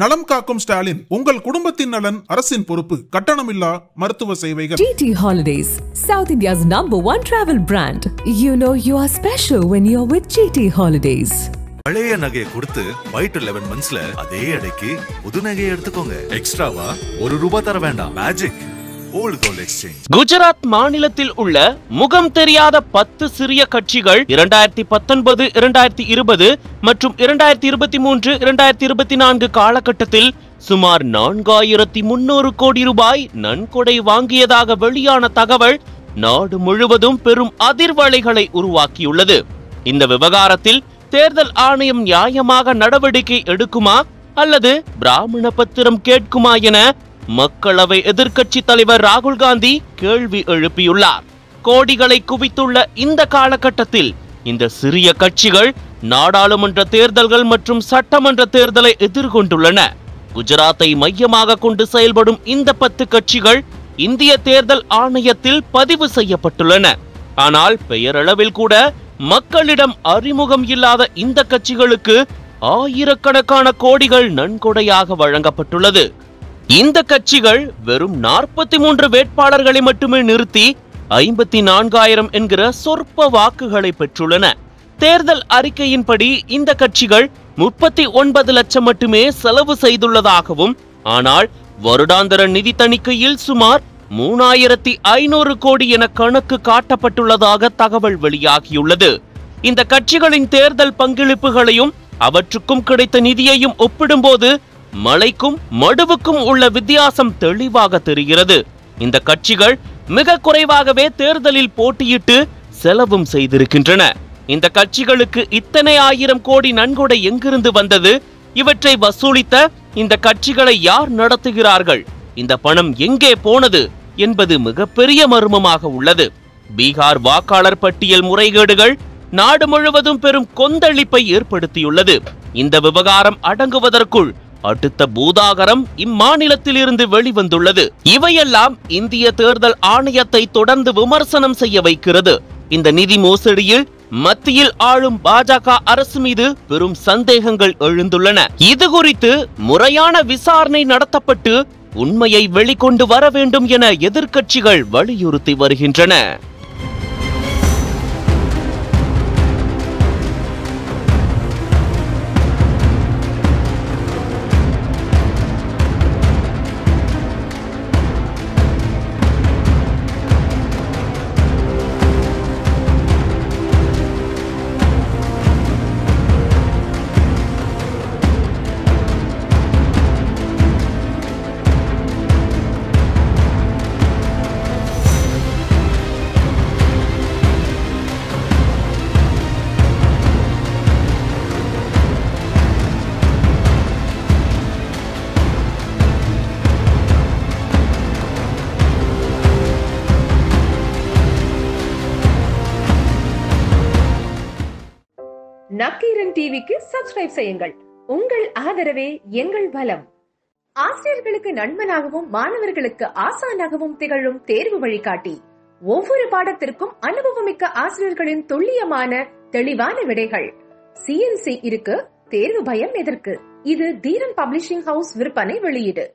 நலம் காக்கும் ஸ்டாலின், உங்கள் குடும்பத்தின் நலன் அரசின் பொறுப்பு. கட்டணமில்லா மருத்துவ சேவைகள். GT Holidays, South India's #1 travel brand. You know you are special when you're with GT Holidays. பழைய நகையை கொடுத்து வைட் 11 monthsல அதே எடைக்கு புது நகையை எடுத்துக்கோங்க. எக்ஸ்ட்ராவா ₹1 தர வேண்டாம். Magic old gold exchange. Gujarat மாநிலத்தில் உள்ள முகம் தெரியாத 10 சிறிய கட்சிகள் 2019, 2020 மற்றும் 2023, 2024 காலகட்டத்தில் சுமார் 4300 கோடி ரூபாய் நன்கொடை வாங்கியதாக வெளியான தகவல் நாடு முழுவதும் பெரும் அதிர்வலைகளை உருவாக்கியுள்ளது. இந்த விவகாரத்தில் தேர்தல் ஆணையம் நியாயமாக நடவடிக்கை எடுக்குமா அல்லது பிராமண பத்திரம் கேட்குமா என மக்களவை எதிர்க்கட்சி தலைவர் ராகுல் காந்தி கேள்வி எழுப்பியுள்ளார். கோடிகளை குவித்துள்ள இந்த காலகட்டத்தில் இந்த சிறிய கட்சிகள் நாடாளுமன்ற தேர்தல்கள் மற்றும் சட்டமன்ற தேர்தலை எதிர்கொண்டுள்ளன. குஜராத்தை மையமாக கொண்டு செயல்படும் இந்த 10 கட்சிகள் இந்திய தேர்தல் ஆணையத்தில் பதிவு செய்யப்பட்டுள்ளன. ஆனால் பெயரளவில் கூட மக்களிடம் அறிமுகம் இல்லாத இந்த கட்சிகளுக்கு ஆயிரக்கணக்கான கோடிகள் நன்கொடையாக வழங்கப்பட்டுள்ளது. இந்த கட்சிகள் வெறும் 43 வேட்பாளர்களை மட்டுமே நிறுத்தி 54,000 என்கிற சொற்ப வாக்குகளை பெற்றுள்ளன. தேர்தல் அறிக்கையின்படி இந்த கட்சிகள் 39 லட்சம் மட்டுமே செலவு செய்துள்ளதாகவும், ஆனால் வருடாந்திர நிதி தணிக்கையில் சுமார் 3500 கோடி என கணக்கு காட்டப்பட்டுள்ளதாக தகவல் வெளியாகியுள்ளது. இந்த கட்சிகளின் தேர்தல் பங்களிப்புகளையும் அவற்றுக்கும் கிடைத்த நிதியையும் ஒப்பிடும்போது மலைக்கும் மடுவுக்கும் உள்ள வித்தியாசம் தெளிவாக தெரிகிறது. இந்த கட்சிகள் மிக குறைவாகவே தேர்தலில் போட்டியிட்டு செலவும் செய்திருக்கின்றன. இந்த கட்சிகளுக்கு இத்தனை 1000 கோடி நன்கொடை எங்கிருந்து வந்தது? இவற்றை வசூலித்த இந்த கட்சிகளை யார் நடத்துகிறார்கள்? இந்த பணம் எங்கே போனது என்பது மிகப்பெரிய மர்மமாக உள்ளது. பீகார் வாக்காளர் பட்டியல் முறைகேடுகள் நாடு முழுவதும் பெரும் கொந்தளிப்பை ஏற்படுத்தியுள்ளது. இந்த விவகாரம் அடங்குவதற்குள் அடுத்த பூதாகரம் இம்மாநிலத்தில் இருந்து வெளிவந்துள்ளது. இவையெல்லாம் இந்திய தேர்தல் ஆணையத்தை தொடர்ந்து விமர்சனம் செய்ய வைக்கிறது. இந்த நிதி மோசடியில் மத்தியில் ஆளும் பாஜக அரசு மீது பெரும் சந்தேகங்கள் எழுந்துள்ளன. இது குறித்து முறையான விசாரணை நடத்தப்பட்டு உண்மையை வெளிக்கொண்டு வர வேண்டும் என எதிர்க்கட்சிகள் வலியுறுத்தி வருகின்றன. நக்கீரன் டிவிக்கு சப்ஸ்கிரைப் செய்யுங்கள். உங்கள் ஆதரவே எங்கள் பலம். ஆசிரியர்களுக்கு நண்பனாகவும் மாணவர்களுக்கு ஆசானாகவும் திகழும் தேர்வு வழிகாட்டி. ஒவ்வொரு பாடத்திற்கும் அனுபவமிக்க ஆசிரியர்களின் துல்லியமான தெளிவான விடைகள். CNC இருக்கு, தேர்வு பயம் எதற்கு? இது தீரன் பப்ளிஷிங் ஹவுஸ் விற்பனை வெளியீடு.